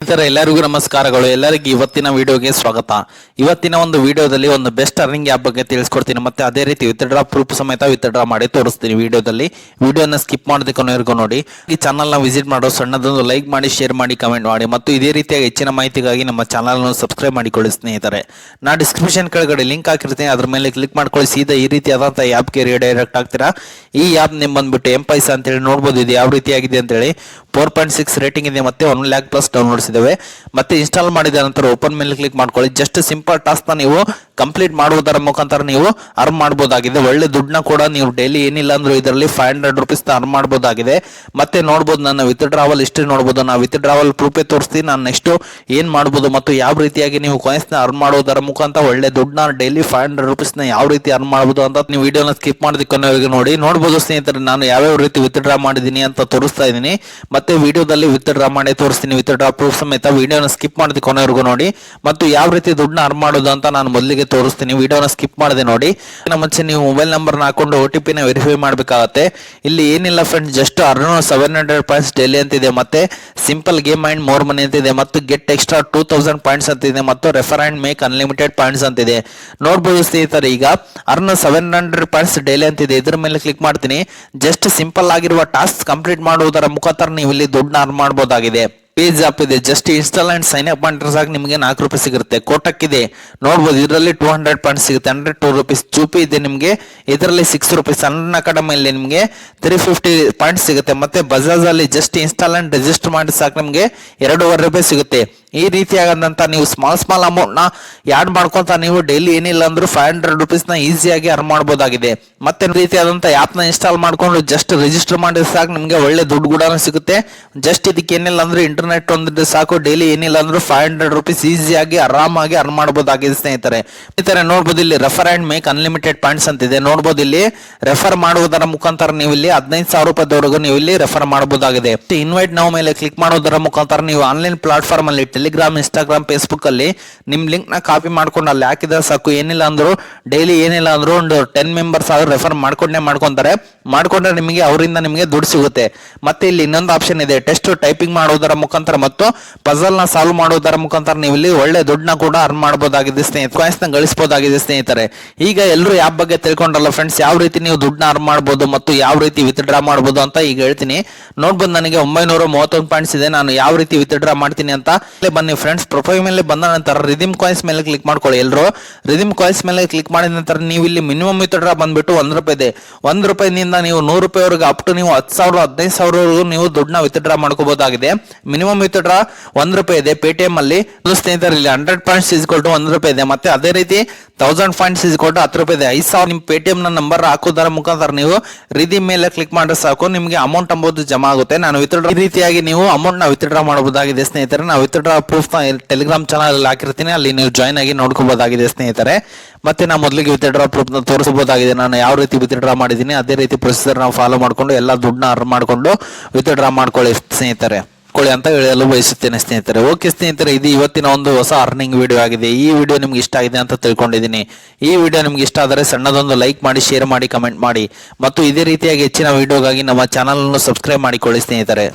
ಸ್ನೇಹಿತರೆ ಎಲ್ಲರಿಗೂ ನಮಸ್ಕಾರಗಳು. ಎಲ್ಲರಿಗೂ ಇವತ್ತಿನ ವಿಡಿಯೋಗೆ ಸ್ವಾಗತ. ಇವತ್ತಿನ ಒಂದು ವಿಡಿಯೋದಲ್ಲಿ ಒಂದು ಬೆಸ್ಟ್ ಅರ್ನಿಂಗ್ ಆ್ಯಪ್ ಬಗ್ಗೆ ತಿಳಿಸ್ಕೊಡ್ತೀನಿ, ಮತ್ತೆ ಅದೇ ರೀತಿ ವಿತ್ಡ್ರಾ ಪ್ರೂಫ್ ಸಮೇತ ವಿತ್ಡ್ರಾ ಮಾಡಿ ತೋರಿಸ್ತೀನಿ. ವಿಡಿಯೋನ ಸ್ಕಿಪ್ ಮಾಡದೆ ಕೊನೆವರೆಗೂ ನೋಡಿ. ಈ ಚಾನಲ್ನ ವಿಸಿಟ್ ಮಾಡೋ ಸಣ್ಣದೊಂದು ಲೈಕ್ ಮಾಡಿ, ಶೇರ್ ಮಾಡಿ, ಕಮೆಂಟ್ ಮಾಡಿ ಮತ್ತು ಇದೇ ರೀತಿಯಾಗಿ ಹೆಚ್ಚಿನ ಮಾಹಿತಿಗಾಗಿ ನಮ್ಮ ಚಾನಲ್ನ ಸಬ್ಸ್ಕ್ರೈಬ್ ಮಾಡಿಕೊಳ್ಳಿ ಸ್ನೇಹಿತರೆ. ನಾ ಡಿಸ್ಕ್ರಿಪ್ಷನ್ ಕೆಳಗಡೆ ಲಿಂಕ್ ಹಾಕಿರ್ತೀನಿ, ಅದ್ರ ಮೇಲೆ ಕ್ಲಿಕ್ ಮಾಡ್ಕೊಳ್ಳಿ. ಸೀದಾ ಈ ರೀತಿಯಾದಂಥ ಆ್ಯಪ್ಗೆ ರೀಡೈರೆಕ್ಟ್ ಆಗ್ತೀರಾ. ಈ ಆ್ಯಪ್ ನಿಮ್ಮ ಬಂದ್ಬಿಟ್ಟು M-Pesa ಅಂತೇಳಿ ನೋಡ್ಬೋದು. ಇದು ಯಾವ ರೀತಿಯಾಗಿದೆ ಅಂತೇಳಿ 4.6 ರೇಟಿಂಗ್ ಇದೆ, ಮತ್ತೆ 1 lakh ಪ್ಲಸ್ ಡೌನ್ಲೋಡ್ಸ್ ಇದಾವೆ. ಮತ್ತೆ ಇನ್ಸ್ಟಾಲ್ ಮಾಡಿದ ನಂತರ ಓಪನ್ ಮೇಲೆ ಕ್ಲಿಕ್ ಮಾಡ್ಕೊಳ್ಳಿ. ಜಸ್ಟ್ ಸಿಂಪಲ್ ಟಾಸ್ಕ್ ನೀವು ಕಂಪ್ಲೀಟ್ ಮಾಡುವುದರ ಮುಖಾಂತರ ನೀವು ಅರ್ನ್ ಮಾಡಬಹುದಾಗಿದೆ. ಒಳ್ಳೆ ದುಡ್ಡನ್ನ ಕೂಡ ನೀವು ಡೈಲಿ ಏನಿಲ್ಲ ಅಂದ್ರೂ ಇದರಲ್ಲಿ 500 ರೂಪೀಸ್ ಅರ್ನ್ ಮಾಡಬಹುದಾಗಿದೆ. ಮತ್ತೆ ನೋಡ್ಬೋದು, ನನ್ನ ವಿತ್ಡ್ರಾವಲ್ ಹಿಸ್ಟ್ರಿ ನೋಡ್ಬೋದು. ನಾವು ವಿತ್ಡ್ರಾವಲ್ ಪ್ರೂಫೇ ತೋರಿಸ್ತೀನಿ. ನಾನು ನೆಕ್ಸ್ಟ್ ಏನ್ ಮಾಡ್ಬೋದು ಮತ್ತು ಯಾವ ರೀತಿಯಾಗಿ ನೀವು ಕಾಯಿನ್ಸ್ ನ ಅರ್ನ್ ಮಾಡುವುದರ ಮುಖಾಂತರ ಒಳ್ಳೆ ದುಡ್ಡನ್ನ ಡೈಲಿ 500 ರೂಪೀಸ್ ನ ಯಾವ ರೀತಿ ಅರ್ನ್ ಮಾಡಬಹುದು ಅಂತ ನೀವು ವಿಡಿಯೋನ ಸ್ಕಿಪ್ ಮಾಡೋದಕ್ಕೆ ನೋಡಿ. ನೋಡ್ಬೋದು ಸ್ನೇಹಿತರೆ, ನಾನು ಯಾವ್ಯಾವ ರೀತಿ ವಿತ್ಡ್ರಾ ಮಾಡಿದೀನಿ ಅಂತ ತೋರಿಸ್ತಾ ಇದ್ದೀನಿ. ಮತ್ತೆ ವಿಡಿಯೋದಲ್ಲಿ ವಿತ್ಡ್ರಾ ಮಾಡಿ ತೋರಿಸ್ತೀನಿ, ವಿತ್ಡ್ರಾ ಪ್ರೂಫ್ ಸಮೇತ. ವಿಡಿಯೋನ ಸ್ಕಿಪ್ ಮಾಡೋದಕ್ಕೆ ಕೊನೆವರೆಗೂ ನೋಡಿ. ಮತ್ತು ಯಾವ ರೀತಿ ದುಡ್ಡನ್ನ ಅರ್ನ್ ಮಾಡೋದು ಅಂತ ನಾನು ಮೊದಲಿಗೆ ತೋರಿಸ್ತೀನಿ. ವಿಡಿಯೋನ ಸ್ಕಿಪ್ ಮಾಡದೆ ನೋಡಿ. ಮುಂಚೆ ನೀವು ಮೊಬೈಲ್ ನಂಬರ್ನ ಹಾಕೊಂಡು OTP ನ ವೆರಿಫೈ ಮಾಡಬೇಕಾಗತ್ತೆ. ಇಲ್ಲಿ ಏನಿಲ್ಲ friends, just earn 700 points daily ಅಂತಿದೆ, ಮತ್ತೆ simple game and more money ಅಂತಿದೆ, ಮತ್ತು ಗೆಟ್ ಎಕ್ಸ್ಟ್ರಾ 2000 ಪಾಯಿಂಟ್ಸ್ ಅಂತಿದೆ, ಮತ್ತು refer and make unlimited points ಅಂತಿದೆ. ನೋಡ್ಬೋದು ಸ್ನೇಹಿತರೆ, ಈಗ ಅರ್ನ್ 700 ಪಾಯಿಂಟ್ಸ್ ಡೈಲಿ ಅಂತಿದೆ. ಇದ್ರ ಮೇಲೆ ಕ್ಲಿಕ್ ಮಾಡ್ತೀನಿ. ಜಸ್ಟ್ ಸಿಂಪಲ್ ಆಗಿರುವ ಟಾಸ್ಕ್ ಕಂಪ್ಲೀಟ್ ಮಾಡುವುದರ ಮುಖಾಂತರ ನೀವು ಇಲ್ಲಿ ದುಡ್ಡನ್ನ ಅರ್ನ್ ಮಾಡಬಹುದಾಗಿದೆ. ಪೇಜ್ ಆಪ್ ಇದೆ, just install and sign up ಮಾಡಿದ್ರೆ ಸಾಕು ನಿಮಗೆ 4 ರೂಪಾಯಿ ಸಿಗುತ್ತೆ. ಕೋಟಕ್ ಇದೆ, ನೋಡ್ಬೋದು, ಇದರಲ್ಲಿ 200 ಪಾಯಿಂಟ್ಸ್ ಸಿಗುತ್ತೆ, 102 ರೂಪೀಸ್. ಚೂಪಿ ಇದೆ ನಿಮಗೆ, ಇದರಲ್ಲಿ 6 ರೂಪೀಸ್. ಅನ್ನ ಅಕಾಡೆಮಿಯಲ್ಲಿ ನಿಮಗೆ 350 ಪಾಯಿಂಟ್ಸ್ ಸಿಗುತ್ತೆ. ಮತ್ತೆ ಬಜಾಜ್ ಅಲ್ಲಿ ಜಸ್ಟ್ ಇನ್ಸ್ಟಾಲ್ ಅಂಡ್ ರಿಜಿಸ್ಟರ್ ಮಾಡಿ ಸಾಕು ನಿಮಗೆ 2.5 ರೂಪಾಯಿ ಸಿಗುತ್ತೆ. ಈ ರೀತಿಯಾದಂತ ನೀವು ಸ್ಮಾಲ್ ಅಮೌಂಟ್ ನ ಯಾಡ್ ಮಾಡ್ಕೊಂತ ನೀವು ಡೈಲಿ ಏನಿಲ್ಲ ಅಂದ್ರೂ 500 ರೂಪೀಸ್ ನ ಈಸಿಯಾಗಿ ಅರ್ನ್ ಮಾಡಬಹುದಾಗಿದೆ. ಮತ್ತೆ ರೀತಿಯಾದಂತ ಆಪ್ ನ ಇನ್ಸ್ಟಾಲ್ ಮಾಡ್ಕೊಂಡು ಜಸ್ಟ್ ರಿಜಿಸ್ಟರ್ ಮಾಡಿದ್ರೆ ಸಾಕು ನಿಮಗೆ ಒಳ್ಳೆ ದುಡ್ಡು ಕೂಡ ಸಿಗುತ್ತೆ. ಜಸ್ಟ್ ಇದಕ್ಕೆ ಏನಿಲ್ಲ ಅಂದ್ರೆ ಇಂಟರ್ನೆಟ್ ಒಂದಿದ್ರೆ ಸಾಕು, ಡೈಲಿ ಏನಿಲ್ಲ ಅಂದ್ರೂ 500 ರೂಪೀಸ್ ಈಸಿಯಾಗಿ ಆರಾಮಾಗಿ ಅರ್ನ್ ಮಾಡಬಹುದಾಗಿದೆ ಸ್ನೇಹಿತರೆ. ನೋಡ್ಬೋದು, ಇಲ್ಲಿ refer and make unlimited points ಅಂತಿದೆ. ನೋಡ್ಬೋದು, ಇಲ್ಲಿ ರೆಫರ್ ಮಾಡುವುದರ ಮುಖಾಂತರ ನೀವು ಇಲ್ಲಿ 15,000 ರೂಪಾಯಿವರೆಗೂ ನೀವು ಇಲ್ಲಿ ರೆಫರ್ ಮಾಡಬಹುದಾಗಿದೆ. ಇನ್ವೈಟ್ ನಾವು ಮೇಲೆ ಕ್ಲಿಕ್ ಮಾಡೋದರ ಮುಖಾಂತರ ನೀವು ಆನ್ಲೈನ್ ಪ್ಲಾಟ್ಫಾರ್ಮ್ ಅಲ್ಲಿ ಟೆಲಿಗ್ರಾಮ್, ಇನ್ಸ್ಟಾಗ್ರಾಮ್, ಫೇಸ್ಬುಕ್ ಅಲ್ಲಿ ನಿಮ್ ಲಿಂಕ್ ನ ಕಾಪಿ ಮಾಡ್ಕೊಂಡು ಅಲ್ಲಿ ಹಾಕಿದ್ರೆ ಸಾಕು. ಏನಿಲ್ಲ ಅಂದ್ರು ಡೈಲಿ ಏನಿಲ್ಲ ಅಂದ್ರು ಒಂದು 10 ಮೆಂಬರ್ಸ್ ಆದ್ರೂ ರೆಫರ್ ಮಾಡ್ಕೊಂಡ್ರೆ ನಿಮಗೆ ಅವರಿಂದ ನಿಮಗೆ ದುಡ್ಡು ಸಿಗುತ್ತೆ. ಮತ್ತೆ ಇಲ್ಲಿ ಇನ್ನೊಂದು ಆಪ್ಷನ್ ಇದೆ, ಟೆಸ್ಟ್ ಟೈಪಿಂಗ್ ಮಾಡುವುದರ ಮುಖಾಂತರ ಮತ್ತು ಪಜಲ್ ನ ಸಾಲ್ವ್ ಮಾಡುವುದರ ಮುಖಾಂತರ ನೀವು ಇಲ್ಲಿ ಒಳ್ಳೆ ದುಡ್ಡನ್ನ ಕೂಡ ಅರ್ನ್ ಮಾಡಬಹುದಾಗಿದೆ ಸ್ನೇಹಿತರೆ, ಕಾಯಿನ್ಸ್ ನ ಗಳಿಸಬಹುದಾಗಿದೆ ಸ್ನೇಹಿತರೆ. ಈಗ ಎಲ್ಲರೂ ಆಪ್ ಬಗ್ಗೆ ತಿಳ್ಕೊಂಡಲ್ಲ ಫ್ರೆಂಡ್ಸ್, ಯಾವ ರೀತಿ ನೀವು ದುಡ್ಡನ್ನ ಅರ್ನ್ ಮಾಡಬಹುದು ಮತ್ತು ಯಾವ ರೀತಿ ವಿತ್ಡ್ರಾ ಮಾಡಬಹುದು ಅಂತ ಈಗ ಹೇಳ್ತೀನಿ. ನೋಡ್ಬೋದು, ನನಗೆ 931 ಪಾಯಿಂಟ್ಸ್ ಇದೆ. ನಾನು ಯಾವ ರೀತಿ ವಿತ್ಡ್ರಾ ಮಾಡ್ತೀನಿ ಅಂತ ಬನ್ನಿ ಫ್ರೆಂಡ್ಸ್. ಪ್ರೊಫೈಲ್ ಮೇಲೆ ಬಂದ ನಂತರ ರಿದೀಮ್ ಕಾಯಿನ್ಸ್ ಮೇಲೆ ಕ್ಲಿಕ್ ಮಾಡ್ಕೊಳ್ಳಿ. ಎಲ್ಲರೂ ರಿದೀಮ್ ಕಾಯಿನ್ಸ್ ಮೇಲೆ ಕ್ಲಿಕ್ ಮಾಡಿದ ನಂತರ ನೀವು ಇಲ್ಲಿ ಮಿನಿಮಮ್ ವಿತ್ಡ್ರಾ ಬಂದ್ಬಿಟ್ಟು 1 ರೂಪಾಯಿ ಇದೆ. 1 ರೂಪಾಯಿನಿಂದ ನೀವು 100 ರೂಪಾಯಿವರೆಗೆ ಅಪ್ ಟು ನೀವು 10,000 15,000 ನೀವು ದುಡ್ಡನ್ನ ವಿತ್ಡ್ರಾ ಮಾಡ್ಕೋಬಹುದಾಗಿದೆ. ಮಿನಿಮಮ್ ವಿತ್ಡ್ರಾ 1 ರೂಪಾಯಿ ಇದೆ ಪೇಟಿಎಂ ಅಲ್ಲಿ. ಸ್ನೇಹಿತರೆ, ಇಲ್ಲಿ 100 ಪಾಯಿಂಟ್ಸ್ ಇಸ್ಕೊಟ್ಟು 1 ರೂಪಾಯಿ ಇದೆ. ಮತ್ತೆ ಅದೇ ರೀತಿ 1000 ಪಾಯಿಂಟ್ಸ್ ಇಸ್ಕೊಟ್ಟು 10 ರೂಪಾಯಿ ಇದೆ. 5,000 ನಿಮ್ಮ ಪೇಟಿಎಂ ನ ನಂಬರ್ ಹಾಕೋದರ ಮುಖಾಂತರ ನೀವು ರಿದೀಮ್ ಮೇಲೆ ಕ್ಲಿಕ್ ಮಾಡಿದ್ರೆ ಸಾಕು, ನಿಮಗೆ ಅಮೌಂಟ್ ಅಂಬೋದು ಜಮಾ ಆಗುತ್ತೆ. ನಾನು ವಿತ್ಡ್ರಾ ಈ ರೀತಿಯಾಗಿ ನೀವು ಅಮೌಂಟ್ ನ ವಿತ್ಡ್ರಾ ಮಾಡಬಹುದಾಗಿದೆ ಸ್ನೇಹಿತರೆ. ನಾವು ವಿತ್ಡ್ರಾ ಪ್ರೂಫ್ ಟೆಲಿಗ್ರಾಮ್ ಚಾನಲ್ ಅಲ್ಲಿ ಹಾಕಿರ್ತೀನಿ, ಅಲ್ಲಿ ನೀವು ಜಾಯ್ನ್ ಆಗಿ ನೋಡ್ಕೋಬಹುದಾಗಿದೆ ಸ್ನೇಹಿತರೆ. ಮತ್ತೆ ನಾವು ಮೊದಲಿಗೆ ವಿತ್ಡ್ರಾ ಪ್ರೂಫ್ ನ ತೋರಿಸಬಹುದಾಗಿದೆ. ನಾನು ಯಾವ ರೀತಿ ವಿತ್ಡ್ರಾ ಮಾಡಿದ್ದೀನಿ ಅದೇ ರೀತಿ ಪ್ರೊಸೀಜರ್ ನಾವು ಫಾಲೋ ಮಾಡ್ಕೊಂಡು ಎಲ್ಲ ದುಡ್ಡನ್ನ ಅರ್ನ್ ಮಾಡ್ಕೊಂಡು ವಿತ್ಡ್ರಾ ಮಾಡ್ಕೊಳ್ಳಿ ಸ್ನೇಹಿತರೆ ಅಂತ ಹೇಳಲು ಬಯಸುತ್ತೇನೆ ಸ್ನೇಹಿತರೆ. ಓಕೆ ಸ್ನೇಹಿತರೆ, ಇದು ಇವತ್ತಿನ ಒಂದು ಹೊಸ ಅರ್ನಿಂಗ್ ವಿಡಿಯೋ ಆಗಿದೆ. ಈ ವಿಡಿಯೋ ನಿಮ್ಗೆ ಇಷ್ಟ ಆಗಿದೆ ಅಂತ ತಿಳ್ಕೊಂಡಿದ್ದೀನಿ. ಈ ವಿಡಿಯೋ ನಿಮ್ಗೆ ಇಷ್ಟ ಆದರೆ ಸಣ್ಣದೊಂದು ಲೈಕ್ ಮಾಡಿ, ಶೇರ್ ಮಾಡಿ, ಕಮೆಂಟ್ ಮಾಡಿ ಮತ್ತು ಇದೇ ರೀತಿಯಾಗಿ ಹೆಚ್ಚಿನ ವಿಡಿಯೋಗಾಗಿ ನಮ್ಮ ಚಾನಲ್ ಅನ್ನು ಸಬ್ಸ್ಕ್ರೈಬ್ ಮಾಡಿಕೊಳ್ಳಿ ಸ್ನೇಹಿತರೆ.